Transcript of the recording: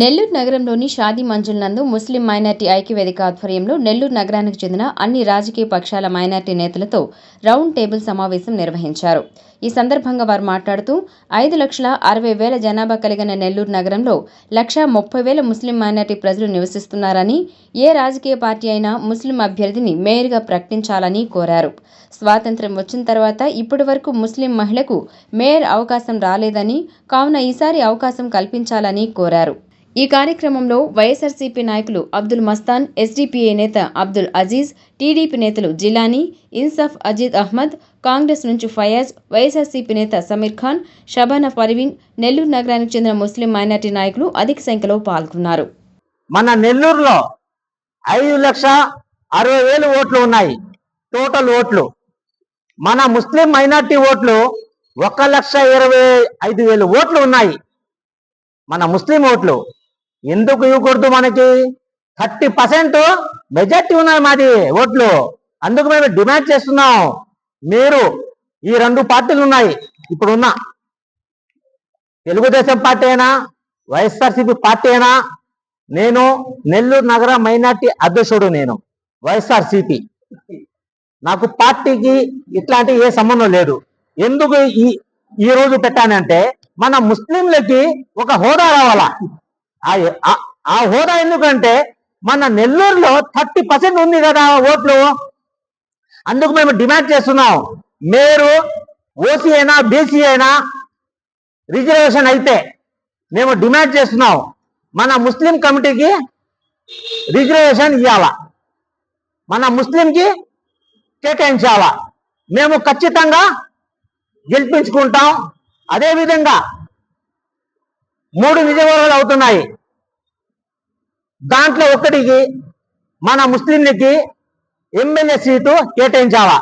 నెల్లూరు నగరంలోని షాదీ మంజిల్ నందు ముస్లిం మైనార్టీ ఐక్యవేదిక ఆధ్వర్యంలో నెల్లూరు నగరానికి చెందిన అన్ని రాజకీయ పక్షాల మైనార్టీ నేతలతో రౌండ్ టేబుల్ సమావేశం నిర్వహించారు. ఈ సందర్భంగా వారు మాట్లాడుతూ 5,60,000 జనాభా కలిగిన నెల్లూరు నగరంలో 1,30,000 ముస్లిం మైనార్టీ ప్రజలు నివసిస్తున్నారని, ఏ రాజకీయ పార్టీ అయినా ముస్లిం అభ్యర్థిని మేయర్గా ప్రకటించాలని కోరారు. స్వాతంత్ర్యం వచ్చిన తర్వాత ఇప్పటి వరకు ముస్లిం మహిళకు మేయర్ అవకాశం రాలేదని, కావున ఈసారి అవకాశం కల్పించాలని కోరారు. ఈ కార్యక్రమంలో వైఎస్ఆర్సీపీ నాయకులు అబ్దుల్ మస్తాన్, ఎస్డీపీఐ నేత అబ్దుల్ అజీజ్, టీడీపీ నేతలు జిలానీ, ఇన్సాఫ్ అజీద్ అహ్మద్, కాంగ్రెస్ నుంచి ఫయాజ్, వైఎస్ఆర్సీపీ నేత సమీర్ ఖాన్, షబానా పర్వీన్, నెల్లూరు నగరానికి చెందిన ముస్లిం మైనార్టీ నాయకులు అధిక సంఖ్యలో పాల్గొన్నారు. మన నెల్లూరులో 5,60,000 ఓట్లు ఉన్నాయి. టోటల్ ఓట్లు. మన ముస్లిం మైనార్టీ ఓట్లు 1,25,000 ఓట్లు ఉన్నాయి. మన ముస్లిం ఓట్లు ఎందుకు ఇవ్వకూడదు? మనకి 30% మెజార్టీ ఉన్నాయి మాది ఓట్లు. అందుకు మేము డిమాండ్ చేస్తున్నాం. మీరు ఈ 2 పార్టీలు ఉన్నాయి, ఇప్పుడున్న తెలుగుదేశం పార్టీ అయినా వైఎస్ఆర్సీపీ పార్టీ అయినా, నేను నెల్లూరు నగర మైనార్టీ అధ్యక్షుడు, నేను వైఎస్ఆర్సీపీ. నాకు పార్టీకి ఇట్లాంటి ఏ సంబంధం లేదు. ఎందుకు ఈ రోజు పెట్టానంటే, మన ముస్లింలకి ఒక హోదా రావాలా. ఆ హోదా ఎందుకంటే మన నెల్లూరులో 30% ఉంది కదా ఓట్లు. అందుకు మేము డిమాండ్ చేస్తున్నాం. మీరు ఓసీ అయినా బీసీ అయినా రిజర్వేషన్ అయితే మేము డిమాండ్ చేస్తున్నాం, మన ముస్లిం కమిటీకి రిజర్వేషన్ ఇవ్వాలా, మన ముస్లింకి కేటాయించాలా. మేము ఖచ్చితంగా గెలిపించుకుంటాం. అదేవిధంగా 3 నియోజకవర్గాలు అవుతున్నాయి. దాంట్లో ఒకటికి మన ముస్లింలకి ఎమ్మెల్యే సీటు కేటాయించాలా.